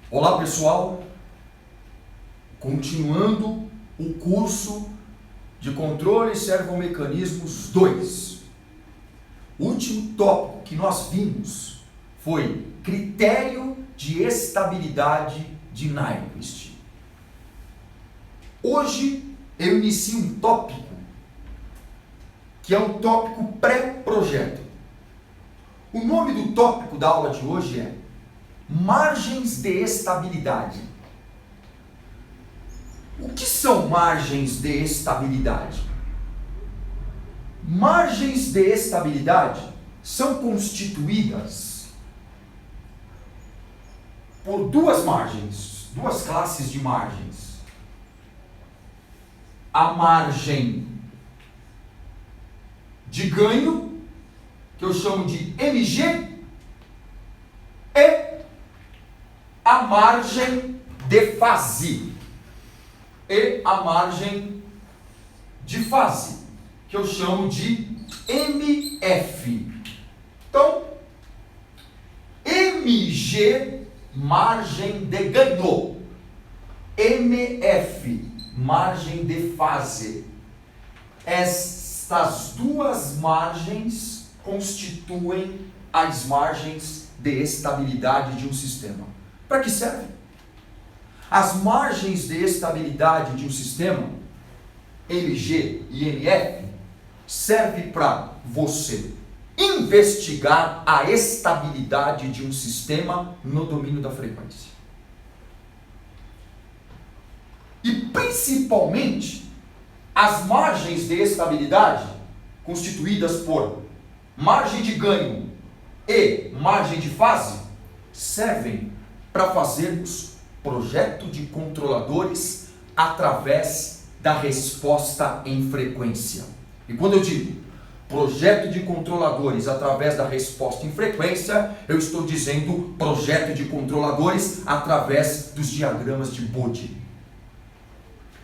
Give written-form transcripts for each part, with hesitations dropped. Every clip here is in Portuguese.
Olá pessoal, continuando o curso de Controle Servomecanismos 2. O último tópico que nós vimos foi critério de estabilidade de Nyquist. Hoje eu inicio um tópico que é um tópico pré-projeto. O nome do tópico da aula de hoje é margens de estabilidade. O que são margens de estabilidade? Margens de estabilidade são constituídas por duas margens, duas classes de margens. A margem de ganho, que eu chamo de MG, e a margem de fase. E a margem de fase, que eu chamo de MF. Então, MG, margem de ganho. MF, margem de fase. Estas duas margens constituem as margens de estabilidade de um sistema. Para que serve? As margens de estabilidade de um sistema, MG e MF, serve para você investigar a estabilidade de um sistema no domínio da frequência. E principalmente, as margens de estabilidade, constituídas por margem de ganho e margem de fase, servem para fazermos projeto de controladores através da resposta em frequência. E quando eu digo projeto de controladores através da resposta em frequência, eu estou dizendo projeto de controladores através dos diagramas de Bode.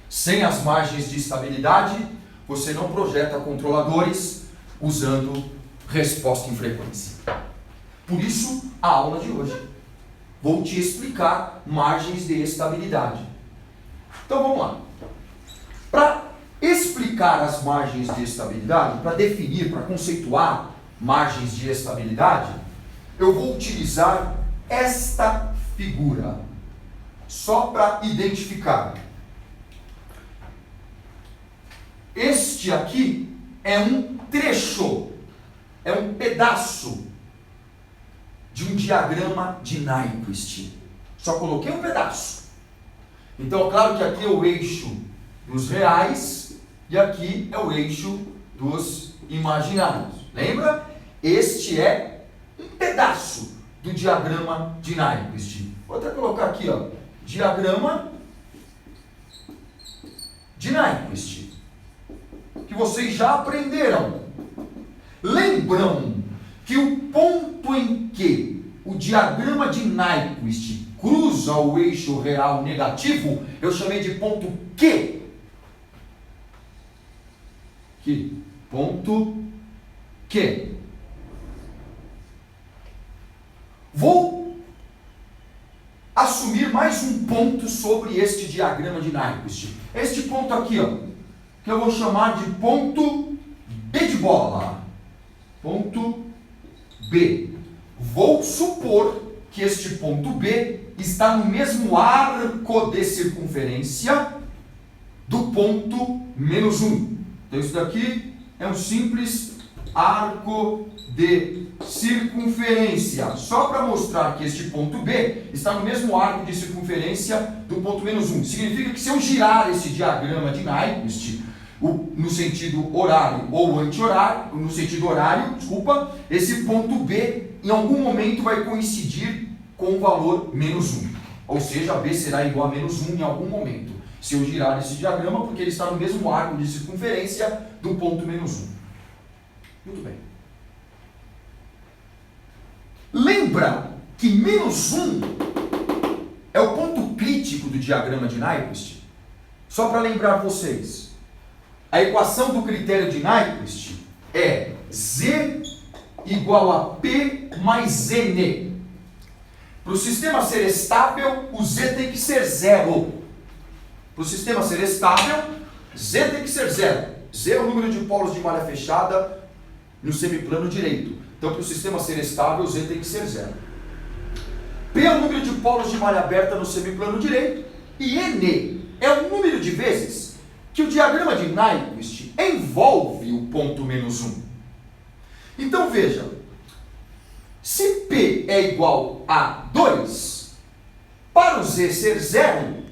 Sem as margens de estabilidade, você não projeta controladores usando resposta em frequência. Por isso, a aula de hoje. Vou te explicar margens de estabilidade. Então vamos lá. Para explicar as margens de estabilidade, para definir, para conceituar margens de estabilidade, eu vou utilizar esta figura, só para identificar. Este aqui é um trecho, é um pedaço de um diagrama de Nyquist. Só coloquei um pedaço. Então, é claro que aqui é o eixo dos reais e aqui é o eixo dos imaginários. Lembra? Este é um pedaço do diagrama de Nyquist. Vou até colocar aqui, ó, diagrama de Nyquist, que vocês já aprenderam. Lembram que o ponto em que o diagrama de Nyquist cruza o eixo real negativo, eu chamei de ponto Q. Ponto Q. Vou assumir mais um ponto sobre este diagrama de Nyquist. Este ponto aqui, ó, que eu vou chamar de ponto B de bola. Ponto B. Vou supor que este ponto B está no mesmo arco de circunferência do ponto menos 1. Então isso daqui é um simples arco de circunferência. Só para mostrar que este ponto B está no mesmo arco de circunferência do ponto menos 1. Significa que se eu girar esse diagrama de Nyquist no sentido horário ou anti-horário, no sentido horário, esse ponto B em algum momento vai coincidir com o valor menos 1. Ou seja, B será igual a menos 1 em algum momento, se eu girar esse diagrama, porque ele está no mesmo arco de circunferência do ponto menos 1. Muito bem. Lembra que menos 1 é o ponto crítico do diagrama de Nyquist? Só para lembrar vocês. A equação do critério de Nyquist é Z igual a P mais N. Para o sistema ser estável, o Z tem que ser zero. Para o sistema ser estável, Z tem que ser zero. Z é o número de polos de malha fechada no semiplano direito. Então, para o sistema ser estável, Z tem que ser zero. P é o número de polos de malha aberta no semiplano direito. E N é o número de vezes que o diagrama de Nyquist envolve o ponto menos 1. Então, veja. Se P é igual a 2, para o Z ser zero,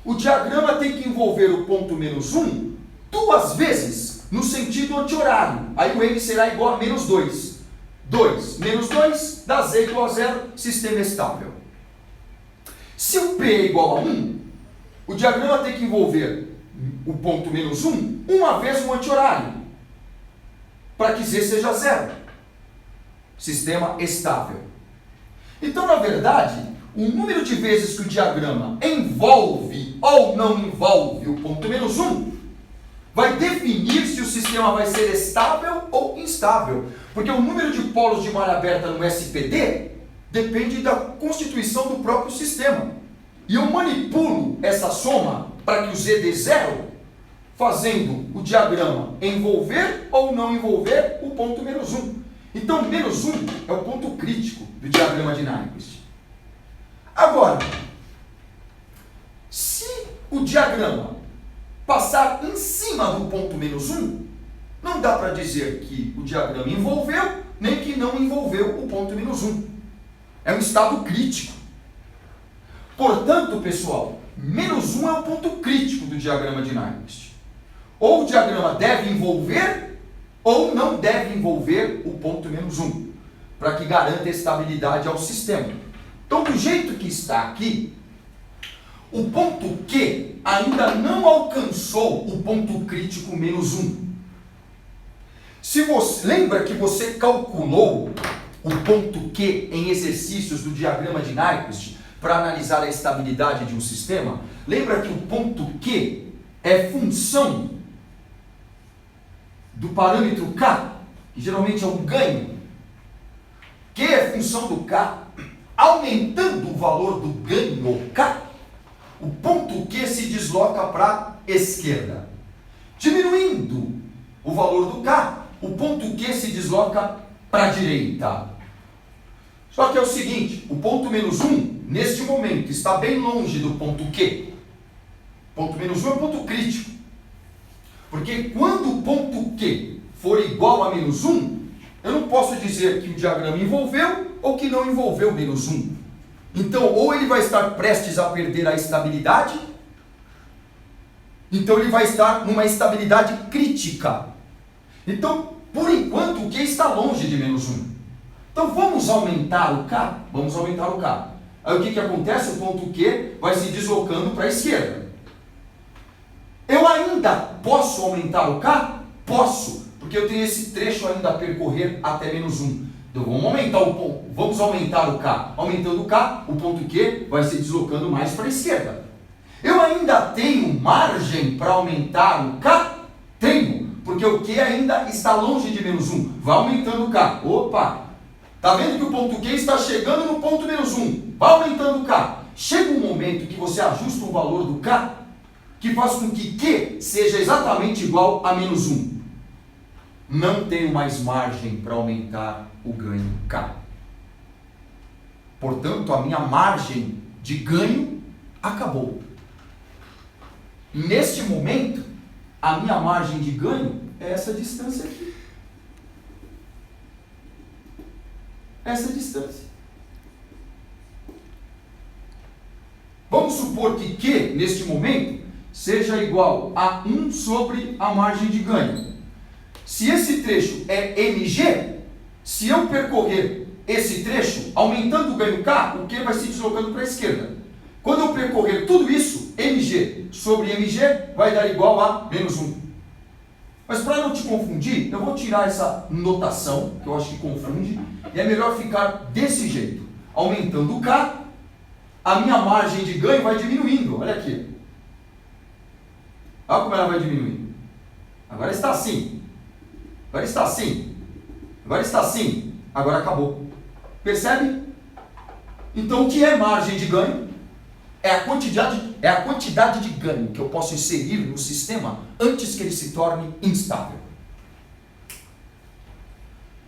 o diagrama tem que envolver o ponto menos 1 duas vezes no sentido anti-horário. Aí o N será igual a menos 2. 2 menos 2 dá Z igual a 0, sistema estável. Se o P é igual a 1, o diagrama tem que envolver o ponto menos 1 uma vez no anti-horário, para que Z seja 0. Sistema estável. Então, na verdade, o número de vezes que o diagrama envolve ou não envolve o ponto menos 1 vai definir se o sistema vai ser estável ou instável. Porque o número de polos de malha aberta no SPD depende da constituição do próprio sistema. E eu manipulo essa soma para que o Z dê zero, fazendo o diagrama envolver ou não envolver o ponto menos 1. Então, menos 1 é o ponto crítico do diagrama de Nyquist. Agora, se o diagrama passar em cima do ponto menos 1, não dá para dizer que o diagrama envolveu, nem que não envolveu o ponto menos 1. É um estado crítico. Portanto, pessoal, menos 1 é o ponto crítico do diagrama de Nyquist. Ou o diagrama deve envolver ou não deve envolver o ponto menos 1, para que garanta estabilidade ao sistema. Então, do jeito que está aqui, o ponto Q ainda não alcançou o ponto crítico menos 1. Se você lembra que você calculou o ponto Q em exercícios do diagrama de Nyquist para analisar a estabilidade de um sistema? Lembra que o ponto Q é função do parâmetro K, que geralmente é um ganho. Q é função do K. Aumentando o valor do ganho K, o ponto Q se desloca para a esquerda. Diminuindo o valor do K, o ponto Q se desloca para a direita. Só que é o seguinte, o ponto menos 1, neste momento, está bem longe do ponto Q. Ponto menos 1 é o ponto crítico. Porque quando o ponto Q for igual a menos 1, eu não posso dizer que o diagrama envolveu ou que não envolveu menos 1. Então, ou ele vai estar prestes a perder a estabilidade, então ele vai estar numa estabilidade crítica. Então, por enquanto, o Q está longe de menos 1. Então, vamos aumentar o K? Vamos aumentar o K. Aí o que acontece? O ponto Q vai se deslocando para a esquerda. Eu ainda posso aumentar o K? Posso, porque eu tenho esse trecho ainda a percorrer até menos 1. Então vamos aumentar o K. Aumentando o K, o ponto Q vai se deslocando mais para a esquerda. Eu ainda tenho margem para aumentar o K? Tenho, porque o Q ainda está longe de menos 1. Vai aumentando o K. Opa! Está vendo que o ponto Q está chegando no ponto menos 1. Vai aumentando o K. Chega um momento que você ajusta o valor do K, que faz com que Q seja exatamente igual a menos 1. Não tenho mais margem para aumentar o ganho K. Portanto, a minha margem de ganho acabou. Neste momento, a minha margem de ganho é essa distância aqui. Essa distância. Vamos supor que Q, neste momento, seja igual a 1 sobre a margem de ganho. Se esse trecho é mg, se eu percorrer esse trecho, aumentando o ganho K, o Q vai se deslocando para a esquerda. Quando eu percorrer tudo isso, mg sobre mg vai dar igual a menos 1. Mas para não te confundir, eu vou tirar essa notação, que eu acho que confunde, e é melhor ficar desse jeito. Aumentando o K, a minha margem de ganho vai diminuindo. Olha aqui. Olha como ela vai diminuindo. Agora está assim. Agora está assim. Agora está assim. Agora acabou. Percebe? Então, o que é margem de ganho? É a quantidade de ganho que eu posso inserir no sistema antes que ele se torne instável.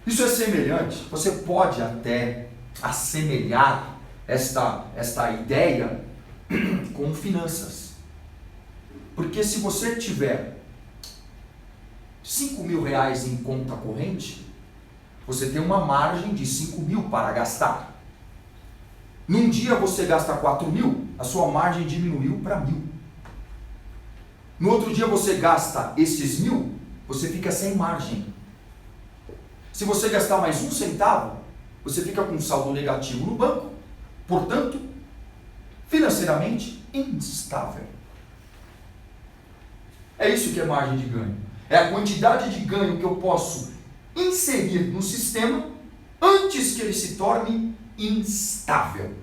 Isso é semelhante, você pode até assemelhar esta ideia com finanças. Porque se você tiver 5 mil reais em conta corrente, você tem uma margem de 5 mil para gastar. Num dia você gasta 4 mil, a sua margem diminuiu para 1.000. No outro dia você gasta esses 1.000, você fica sem margem. Se você gastar mais 1 centavo, você fica com um saldo negativo no banco, portanto, financeiramente instável. É isso que é margem de ganho. É a quantidade de ganho que eu posso inserir no sistema antes que ele se torne instável.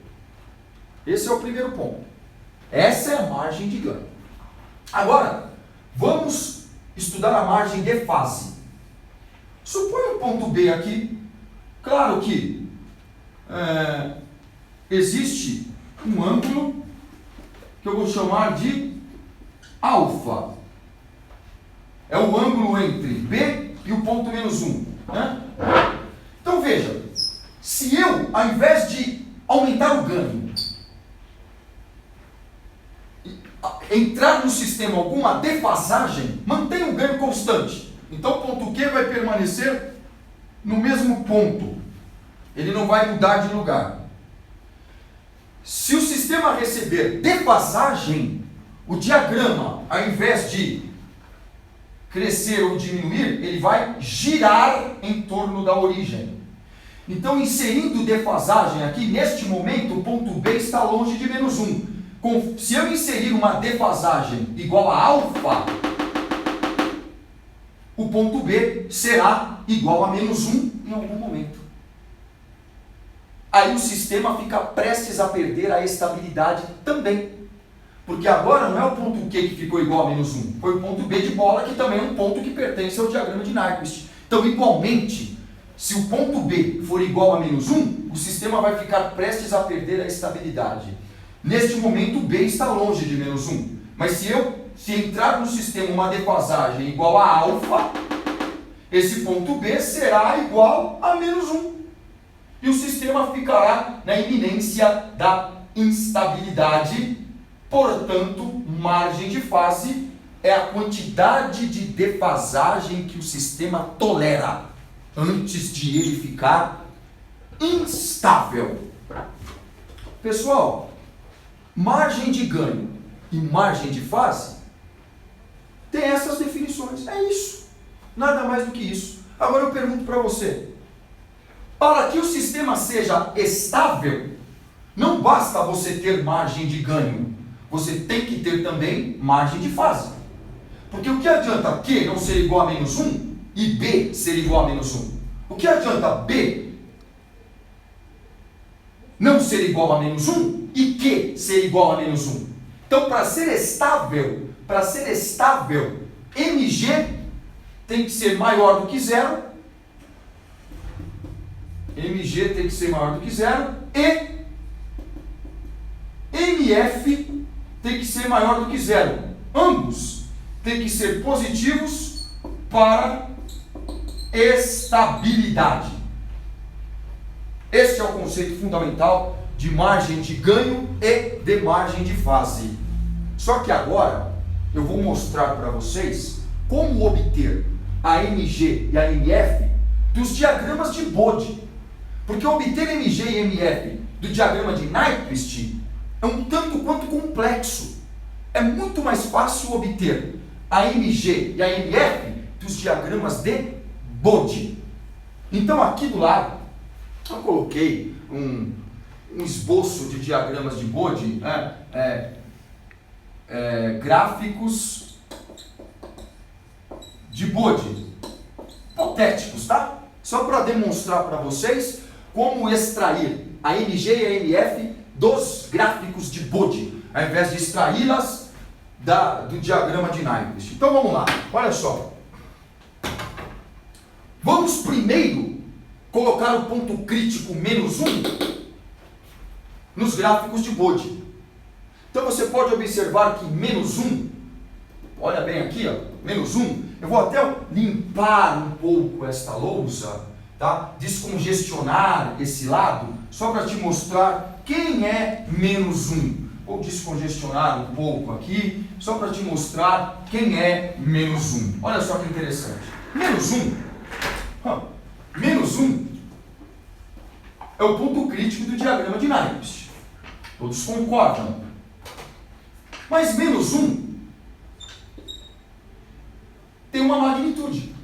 Esse é o primeiro ponto. Essa é a margem de ganho. Agora, vamos estudar a margem de fase. Suponha um ponto B aqui. Claro que existe um ângulo que eu vou chamar de alfa. É o ângulo entre B e o ponto menos 1. Né? Então veja, se eu, ao invés de aumentar o ganho, entrar no sistema alguma defasagem, mantenha o ganho constante. Então o ponto Q vai permanecer no mesmo ponto. Ele não vai mudar de lugar. Se o sistema receber defasagem, o diagrama, ao invés de crescer ou diminuir, ele vai girar em torno da origem. Então, inserindo defasagem aqui, neste momento, o ponto B está longe de menos 1. Se eu inserir uma defasagem igual a alfa, o ponto B será igual a menos 1 em algum momento. Aí o sistema fica prestes a perder a estabilidade também. Porque agora não é o ponto Q que ficou igual a menos 1, foi o ponto B de bola, que também é um ponto que pertence ao diagrama de Nyquist. Então, igualmente, se o ponto B for igual a menos 1, o sistema vai ficar prestes a perder a estabilidade. Neste momento, o B está longe de menos 1. Mas se entrar no sistema uma defasagem igual a alfa, esse ponto B será igual a menos 1. E o sistema ficará na iminência da instabilidade. Portanto, margem de fase é a quantidade de defasagem que o sistema tolera antes de ele ficar instável. Pessoal, margem de ganho e margem de fase tem essas definições. É isso. Nada mais do que isso. Agora eu pergunto para você. Para que o sistema seja estável, não basta você ter margem de ganho. Você tem que ter também margem de fase. Porque o que adianta Q não ser igual a menos 1 e B ser igual a menos 1? O que adianta B não ser igual a menos 1 e Q ser igual a menos 1? Então, para ser estável, MG tem que ser maior do que 0. MG tem que ser maior do que 0 e MF tem que ser maior do que 0. Ambos têm que ser positivos para estabilidade. Este é o conceito fundamental de margem de ganho e de margem de fase. Só que agora eu vou mostrar para vocês como obter a MG e a MF dos diagramas de Bode. Porque obter MG e MF do diagrama de Nyquist é um tanto quanto complexo. É muito mais fácil obter a MG e a MF dos diagramas de Bode. Então aqui do lado eu coloquei um esboço de diagramas de Bode, gráficos de Bode, hipotéticos, tá? Só para demonstrar para vocês como extrair a MG e a MF dos gráficos de Bode, ao invés de extraí-las do diagrama de Nyquist. Então vamos lá, olha só. Vamos primeiro colocar o ponto crítico menos 1 nos gráficos de Bode. Então você pode observar que menos 1, olha bem aqui, ó, menos 1, eu vou até limpar um pouco esta lousa, tá? Descongestionar esse lado, só para te mostrar quem é menos 1. Vou descongestionar um pouco aqui, só para te mostrar quem é menos 1. Olha só que interessante. Menos 1 é o ponto crítico do diagrama de Nyquist. Todos concordam. Mas menos 1 tem uma magnitude.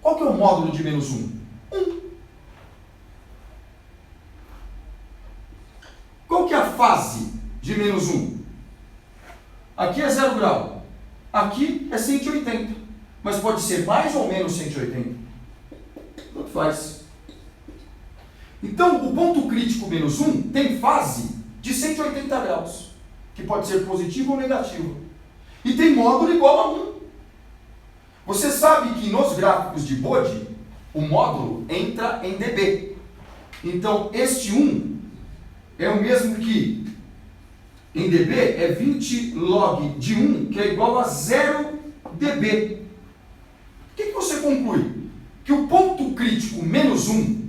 Qual que é o módulo de menos 1? 1. Qual que é a fase de menos 1? Aqui é 0 grau. Aqui é 180. Mas pode ser mais ou menos 180. Tanto faz. Então, o ponto crítico menos 1 tem fase de 180 graus, que pode ser positivo ou negativo. E tem módulo igual a 1. Você sabe que nos gráficos de Bode, o módulo entra em dB. Então, este 1 é o mesmo que, em dB, é 20 log de 1, que é igual a 0 dB. O que você conclui? Que o ponto crítico menos 1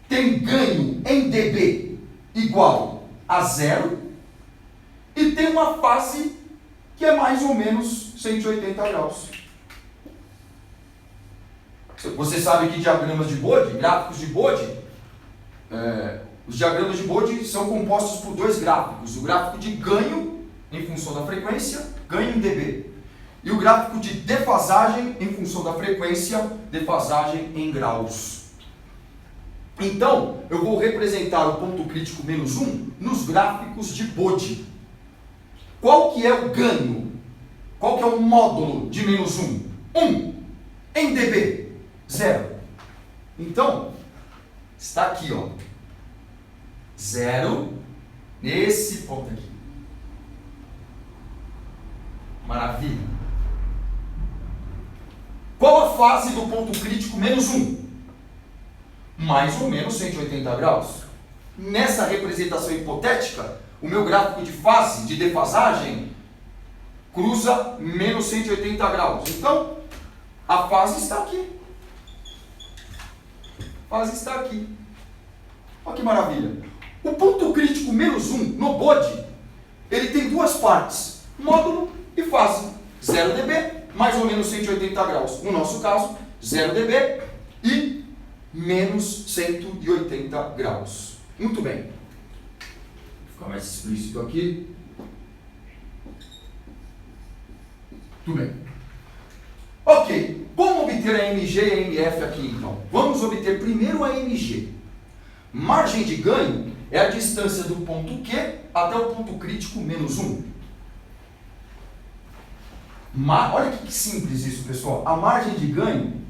tem ganho em dB igual a 0 e tem uma fase que é mais ou menos 180 graus. Você sabe que diagramas de Bode, gráficos de Bode, os diagramas de Bode são compostos por dois gráficos. O gráfico de ganho em função da frequência, ganho em dB. E o gráfico de defasagem em função da frequência, defasagem em graus. Então, eu vou representar o ponto crítico menos 1 nos gráficos de Bode. Qual que é o ganho? Qual que é o módulo de menos 1? 1. Em dB, 0. Então, está aqui, ó. 0 nesse ponto aqui. Maravilha. Qual a fase do ponto crítico menos 1? Mais ou menos 180 graus. Nessa representação hipotética, o meu gráfico de fase, de defasagem, cruza menos 180 graus. Então, a fase está aqui. A fase está aqui. Olha que maravilha. O ponto crítico menos 1 no Bode, ele tem duas partes, módulo e fase. 0 dB, mais ou menos 180 graus. No nosso caso, 0 dB e menos 180 graus. Muito bem. Vou ficar mais explícito aqui. Muito bem. Ok, como obter a MG e a MF aqui então? Vamos obter primeiro a MG. Margem de ganho é a distância do ponto Q até o ponto crítico menos 1. Olha que simples isso, pessoal. A margem de ganho,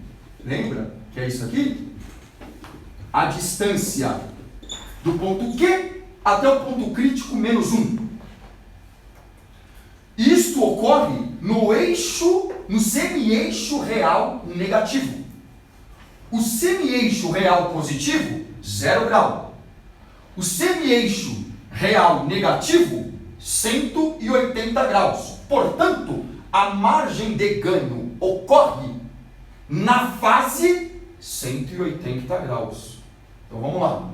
lembra que é isso aqui? A distância do ponto Q até o ponto crítico menos 1. Isto ocorre no eixo, no semi-eixo real negativo. O semi-eixo real positivo, 0 grau. O semi-eixo real negativo, 180 graus. Portanto, a margem de ganho ocorre na fase 180 graus. Então vamos lá.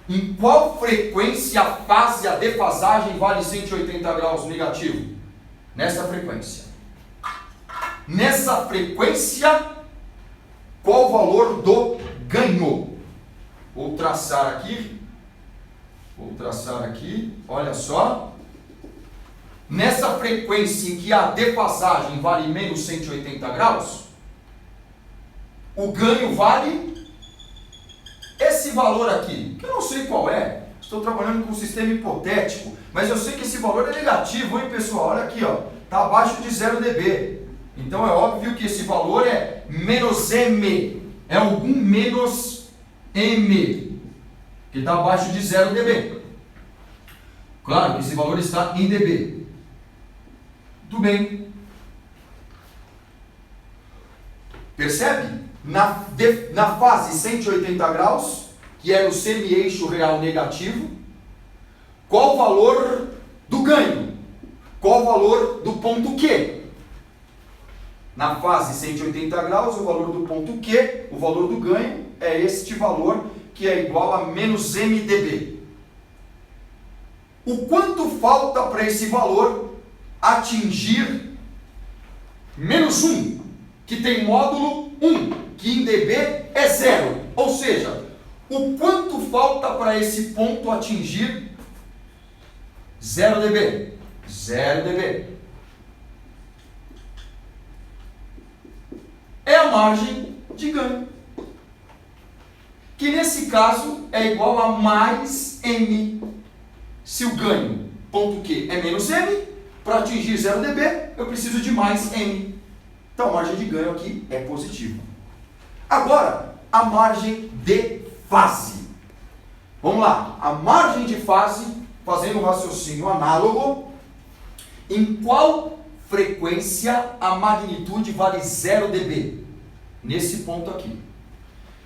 Em qual frequência a fase, a defasagem vale 180 graus negativo? Nessa frequência. Nessa frequência, qual o valor do ganho? Vou traçar aqui. Olha só. Nessa frequência em que a defasagem vale menos 180 graus, o ganho vale esse valor aqui, que eu não sei qual é. Estou trabalhando com um sistema hipotético, mas eu sei que esse valor é negativo, hein, pessoal? Olha aqui, ó, está abaixo de 0 dB. Então é óbvio que esse valor é menos M, é algum menos M, que está abaixo de 0 dB. Claro que esse valor está em dB. Muito bem. Percebe? Na fase 180 graus, que é no semi-eixo real negativo, Qual o valor do ganho? Qual o valor do ponto Q? Na fase 180 graus, o valor do ponto Q, o valor do ganho, é este valor que é igual a menos mdB. O quanto falta para esse valor atingir menos 1, que tem módulo 1, que em dB é 0. Ou seja, o quanto falta para esse ponto atingir 0 dB? 0 dB. É a margem de ganho, que nesse caso é igual a mais M. Se o ganho, ponto Q, é menos M, para atingir 0 dB, eu preciso de mais M. Então a margem de ganho aqui é positiva. Agora, a margem de fase. Vamos lá, a margem de fase, fazendo um raciocínio análogo, em qual frequência a magnitude vale 0 dB? Nesse ponto aqui.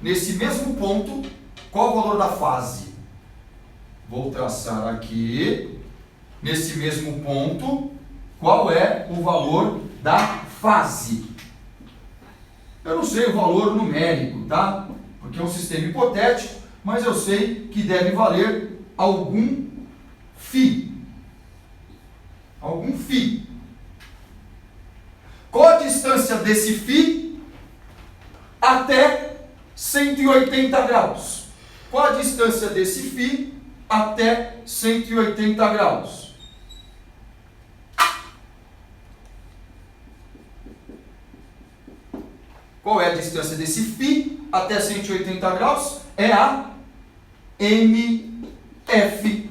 Nesse mesmo ponto, qual o valor da fase? Vou traçar aqui. Nesse mesmo ponto, qual é o valor da fase? Eu não sei o valor numérico, tá? Porque é um sistema hipotético, mas eu sei que deve valer algum φ. Algum φ. Qual a distância desse φ até 180 graus? Qual a distância desse φ até 180 graus? Qual é a distância desse φ até 180 graus? É a MF.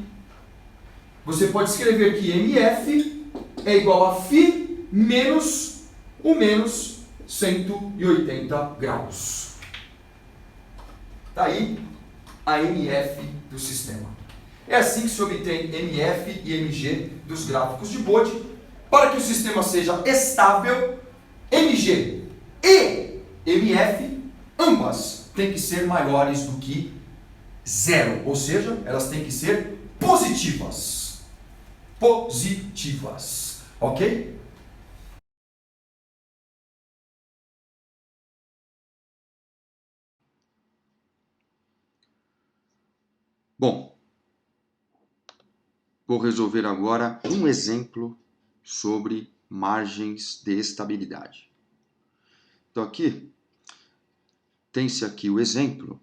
Você pode escrever que MF é igual a φ menos o menos 180 graus. Está aí a MF do sistema. É assim que se obtém MF e MG dos gráficos de Bode. Para que o sistema seja estável, MG e MF, ambas têm que ser maiores do que 0. Ou seja, elas têm que ser positivas. Positivas. Ok? Bom, vou resolver agora um exemplo sobre margens de estabilidade. Então aqui, tem-se aqui o exemplo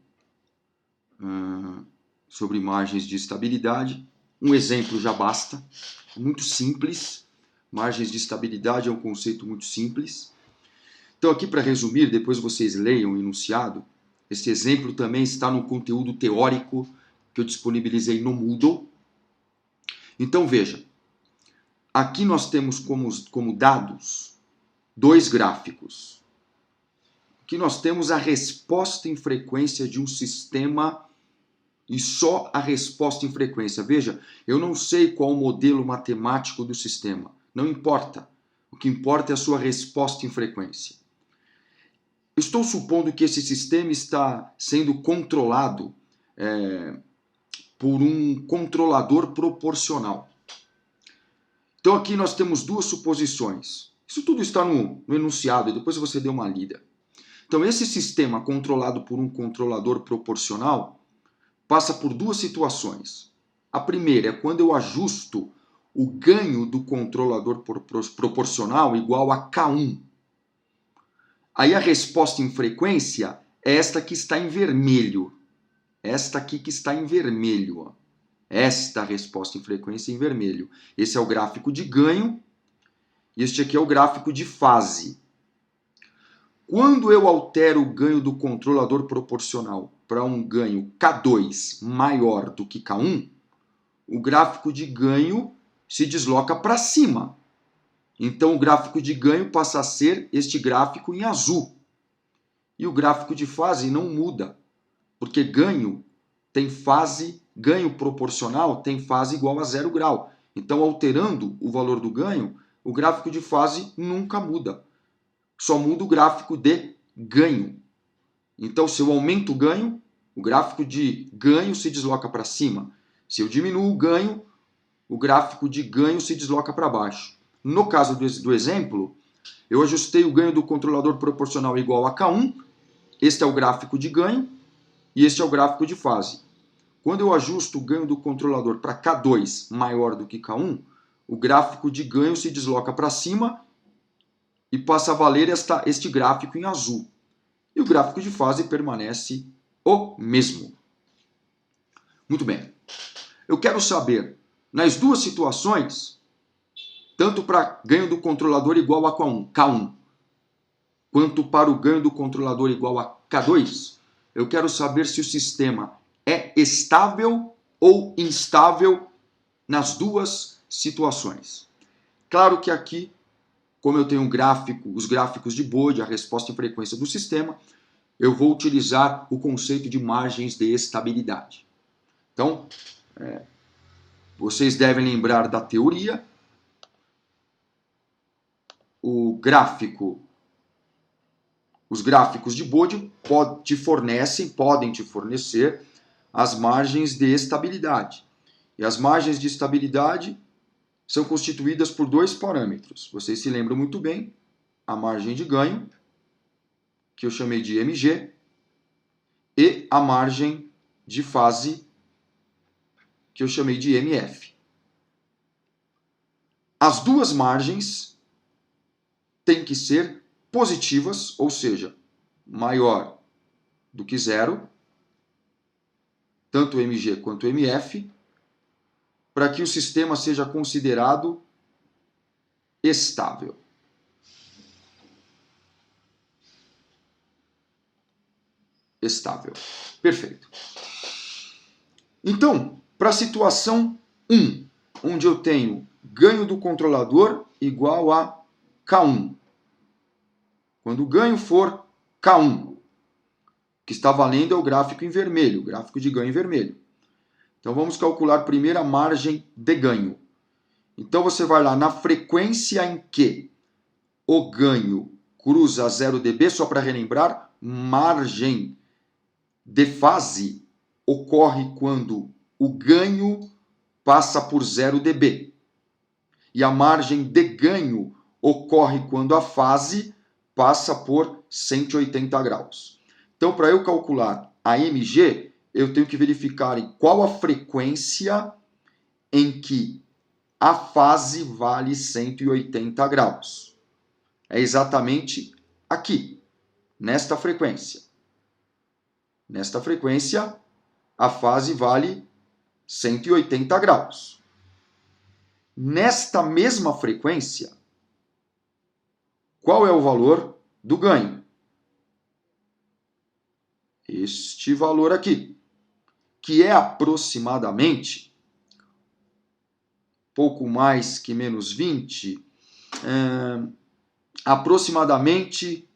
sobre margens de estabilidade. Um exemplo já basta, muito simples. Margens de estabilidade é um conceito muito simples. Então aqui, para resumir, depois vocês leiam o enunciado. Esse exemplo também está no conteúdo teórico que eu disponibilizei no Moodle. Então veja, aqui nós temos como dados dois gráficos. Aqui nós temos a resposta em frequência de um sistema e só a resposta em frequência. Veja, eu não sei qual o modelo matemático do sistema, não importa. O que importa é a sua resposta em frequência. Estou supondo que esse sistema está sendo controlado por um controlador proporcional. Então aqui nós temos duas suposições. Isso tudo está no enunciado, e depois você dê uma lida. Então esse sistema controlado por um controlador proporcional passa por duas situações. A primeira é quando eu ajusto o ganho do controlador proporcional igual a K1. Aí a resposta em frequência é esta que está em vermelho. Esta aqui que está em vermelho. Ó. Esta resposta em frequência em vermelho. Esse é o gráfico de ganho. E este aqui é o gráfico de fase. Quando eu altero o ganho do controlador proporcional para um ganho K2 maior do que K1, o gráfico de ganho se desloca para cima. Então o gráfico de ganho passa a ser este gráfico em azul. E o gráfico de fase não muda, porque ganho tem fase, ganho proporcional tem fase igual a 0 grau. Então alterando o valor do ganho, o gráfico de fase nunca muda. Só muda o gráfico de ganho. Então, se eu aumento o ganho, o gráfico de ganho se desloca para cima. Se eu diminuo o ganho, o gráfico de ganho se desloca para baixo. No caso do exemplo, eu ajustei o ganho do controlador proporcional igual a K1, este é o gráfico de ganho e este é o gráfico de fase. Quando eu ajusto o ganho do controlador para K2 maior do que K1, o gráfico de ganho se desloca para cima e passa a valer este gráfico em azul. E o gráfico de fase permanece o mesmo. Muito bem. Eu quero saber, nas duas situações, tanto para ganho do controlador igual a K1, quanto para o ganho do controlador igual a K2, eu quero saber se o sistema é estável ou instável nas duas situações. Claro que aqui, como eu tenho um gráfico, os gráficos de Bode, a resposta em frequência do sistema, eu vou utilizar o conceito de margens de estabilidade. Então, vocês devem lembrar da teoria. Os gráficos de Bode podem te fornecer as margens de estabilidade. E as margens de estabilidade são constituídas por dois parâmetros. Vocês se lembram muito bem, a margem de ganho, que eu chamei de MG, e a margem de fase, que eu chamei de MF. As duas margens têm que ser positivas, ou seja, maior do que zero, tanto MG quanto MF, para que o sistema seja considerado estável. Estável. Perfeito. Então, para a situação 1, onde eu tenho ganho do controlador igual a K1. Quando o ganho for K1, o que está valendo é o gráfico em vermelho, o gráfico de ganho em vermelho. Então vamos calcular primeiro a margem de ganho. Então você vai lá na frequência em que o ganho cruza 0 dB, só para relembrar, margem de fase ocorre quando o ganho passa por 0 dB. E a margem de ganho ocorre quando a fase passa por 180 graus. Então, para eu calcular a MG, eu tenho que verificar em qual a frequência em que a fase vale 180 graus. É exatamente aqui, nesta frequência. Nesta frequência, a fase vale 180 graus. Nesta mesma frequência, qual é o valor do ganho? Este valor aqui, que é aproximadamente pouco mais que menos 20, aproximadamente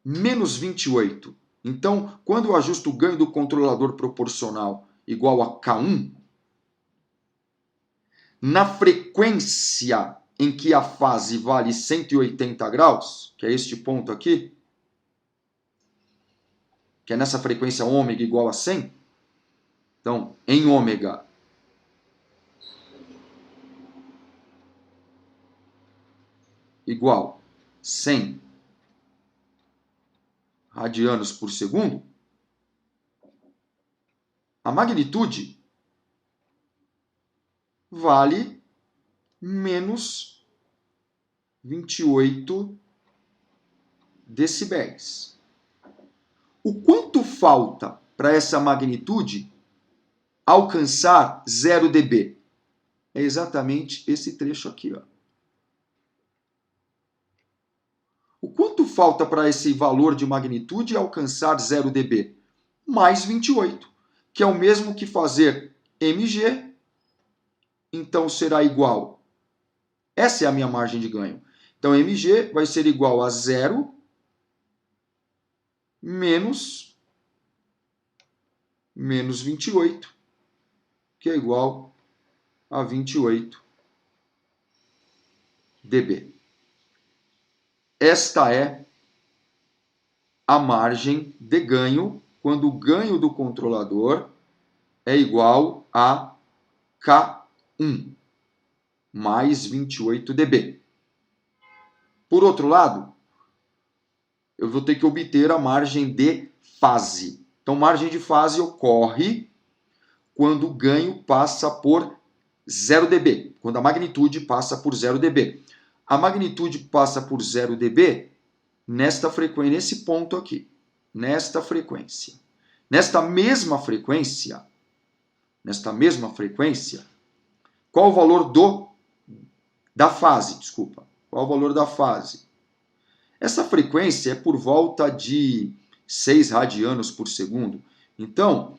menos 28. Então, quando eu ajusto o ganho do controlador proporcional igual a K1, na frequência em que a fase vale 180 graus, que é este ponto aqui, que é nessa frequência ômega igual a 100, então, em ômega, igual 100 radianos por segundo, a magnitude vale menos 28 decibéis. O quanto falta para essa magnitude alcançar 0 dB? É exatamente esse trecho aqui, ó. O quanto falta para esse valor de magnitude alcançar 0 dB? Mais 28, que é o mesmo que fazer mg, então será igual. Essa é a minha margem de ganho. Então, mg vai ser igual a 0 menos 28, que é igual a 28 dB. Esta é a margem de ganho quando o ganho do controlador é igual a K1. mais 28 dB. Por outro lado, eu vou ter que obter a margem de fase. Então, margem de fase ocorre quando o ganho passa por 0 dB, quando a magnitude passa por 0 dB. A magnitude passa por 0 dB nesta frequência, nesse ponto aqui, nesta frequência. Nesta mesma frequência, qual o valor da fase? Desculpa. Qual o valor da fase? Essa frequência é por volta de 6 radianos por segundo. Então,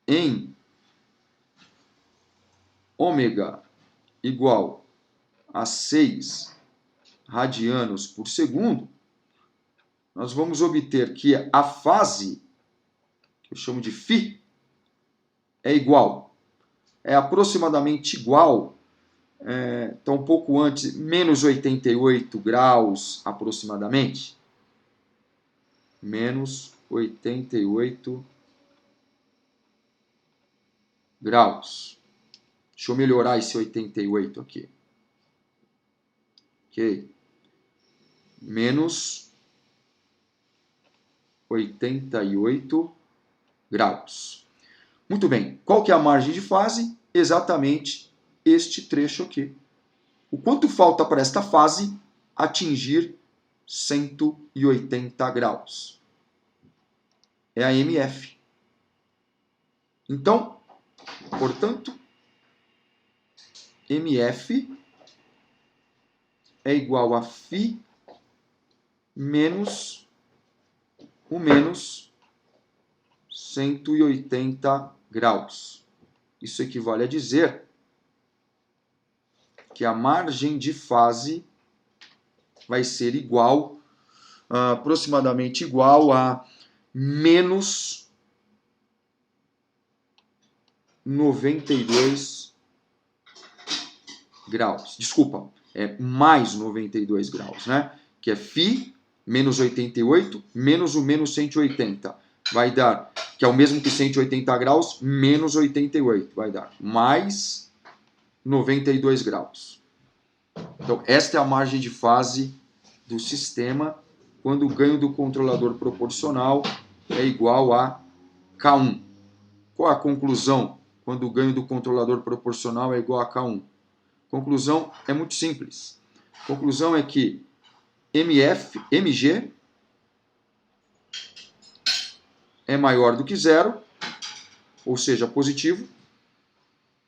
em ômega igual a 6 radianos por segundo, nós vamos obter que a fase, que eu chamo de φ, é aproximadamente igual, então um pouco antes, menos 88 graus aproximadamente. Menos 88 graus. Deixa eu melhorar esse 88 aqui. Ok. Menos 88 graus. Muito bem. Qual que é a margem de fase? Exatamente este trecho aqui. O quanto falta para esta fase atingir 180 graus? É a MF. Então, portanto, MF é igual a φ menos 180 graus. Isso equivale a dizer que a margem de fase vai ser igual, aproximadamente igual a menos 92 graus. Desculpa, é mais 92 graus, né? Que é φ menos 88 menos o menos 180. Vai dar, que é o mesmo que 180 graus, menos 88. Vai dar mais 92 graus. Então, esta é a margem de fase do sistema quando o ganho do controlador proporcional é igual a K1. Qual a conclusão quando o ganho do controlador proporcional é igual a K1? Conclusão é muito simples. A conclusão é que MG é maior do que zero, ou seja, positivo,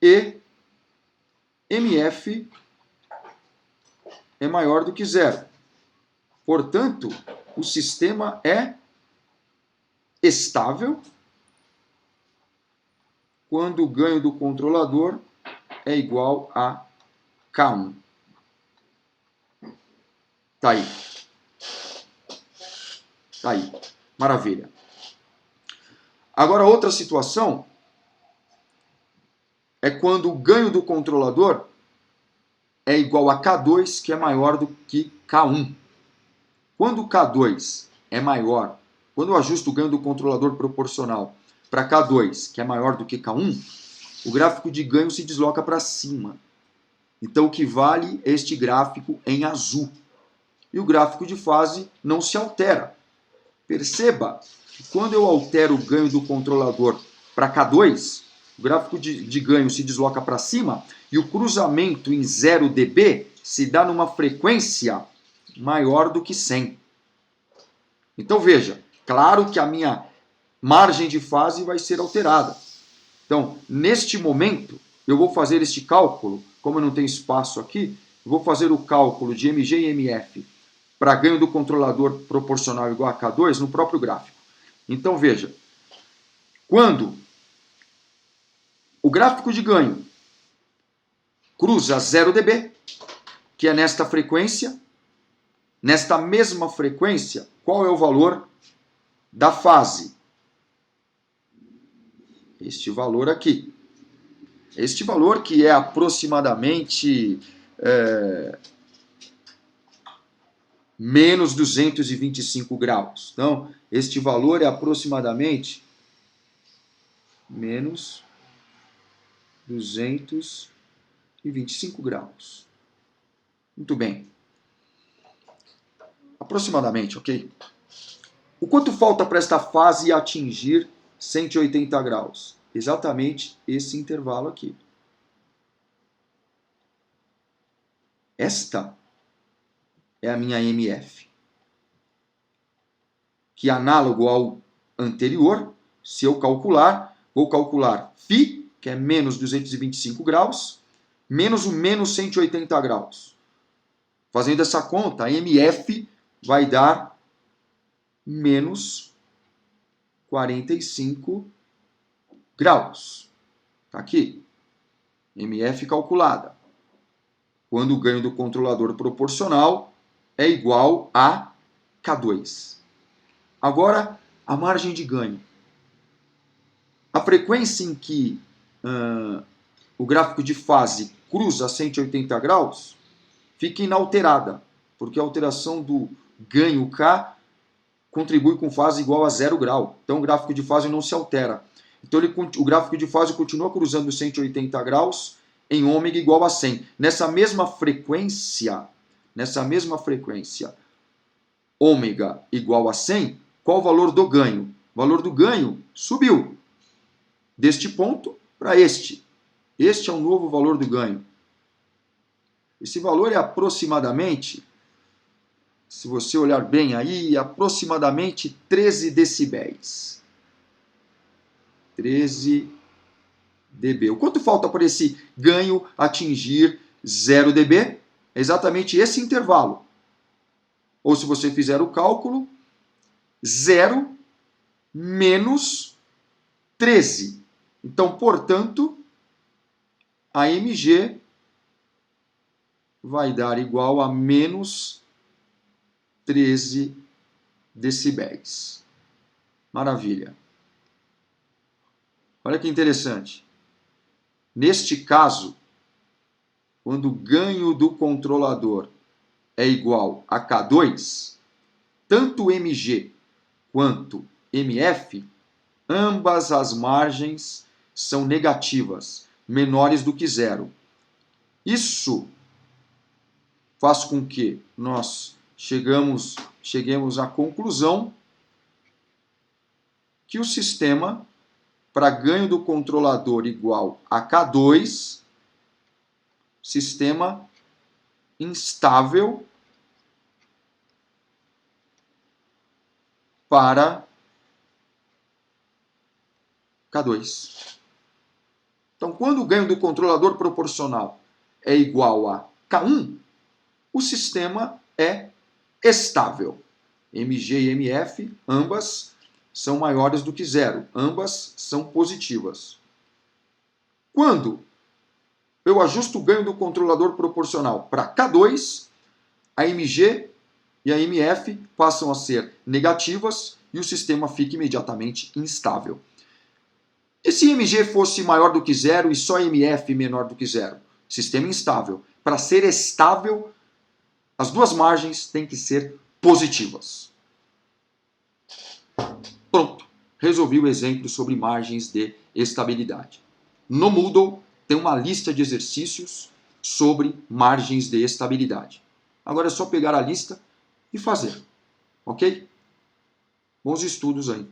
e MF é maior do que zero. Portanto, o sistema é estável quando o ganho do controlador é igual a K1. Tá aí. Tá aí. Maravilha. Agora, outra situação é quando o ganho do controlador é igual a K2, que é maior do que K1. Quando o K2 é maior, quando eu ajusto o ganho do controlador proporcional para K2, que é maior do que K1, o gráfico de ganho se desloca para cima. Então, o que vale é este gráfico em azul. E o gráfico de fase não se altera. Perceba que quando eu altero o ganho do controlador para K2, o gráfico de ganho se desloca para cima e o cruzamento em 0 dB se dá numa frequência maior do que 100. Então veja, claro que a minha margem de fase vai ser alterada. Então, neste momento, eu vou fazer este cálculo, como eu não tenho espaço aqui, eu vou fazer o cálculo de MG e MF para ganho do controlador proporcional igual a K2 no próprio gráfico. Então veja, quando o gráfico de ganho cruza 0 dB, que é nesta frequência, nesta mesma frequência, qual é o valor da fase? Este valor aqui. Este valor que é aproximadamente menos 225 graus. Então, este valor é aproximadamente menos 225 e 25 graus. Muito bem. Aproximadamente, ok? O quanto falta para esta fase atingir 180 graus? Exatamente esse intervalo aqui. Esta é a minha MF, que é análogo ao anterior. Se eu calcular, vou calcular φ, que é menos 225 graus, menos o menos 180 graus. Fazendo essa conta, a MF vai dar menos 45 graus. Está aqui. MF calculada. Quando o ganho do controlador proporcional é igual a K2. Agora, a margem de ganho. A frequência em que o gráfico de fase cruza 180 graus fica inalterada, porque a alteração do ganho K contribui com fase igual a 0 grau. Então o gráfico de fase não se altera. Então o gráfico de fase continua cruzando 180 graus em ômega igual a 100. Nessa mesma frequência, ômega igual a 100, qual o valor do ganho? O valor do ganho subiu deste ponto para este. Este é o novo valor do ganho. Esse valor é aproximadamente, se você olhar bem aí, aproximadamente 13 decibéis. 13 dB. O quanto falta para esse ganho atingir 0 dB? É exatamente esse intervalo. Ou se você fizer o cálculo, 0 menos 13. Então, portanto, a MG vai dar igual a menos 13 decibéis. Maravilha. Olha que interessante. Neste caso, quando o ganho do controlador é igual a K2, tanto MG quanto MF, ambas as margens são negativas, menores do que 0. Isso faz com que nós cheguemos à conclusão que o sistema, para ganho do controlador igual a K2, sistema instável para K2. Então, quando o ganho do controlador proporcional é igual a K1, o sistema é estável. MG e MF, ambas são maiores do que 0. Ambas são positivas. Quando eu ajusto o ganho do controlador proporcional para K2, a MG e a MF passam a ser negativas e o sistema fica imediatamente instável. E se MG fosse maior do que 0 e só MF menor do que 0? Sistema instável. Para ser estável, as duas margens têm que ser positivas. Pronto. Resolvi o exemplo sobre margens de estabilidade. No Moodle tem uma lista de exercícios sobre margens de estabilidade. Agora é só pegar a lista e fazer. Ok? Bons estudos aí.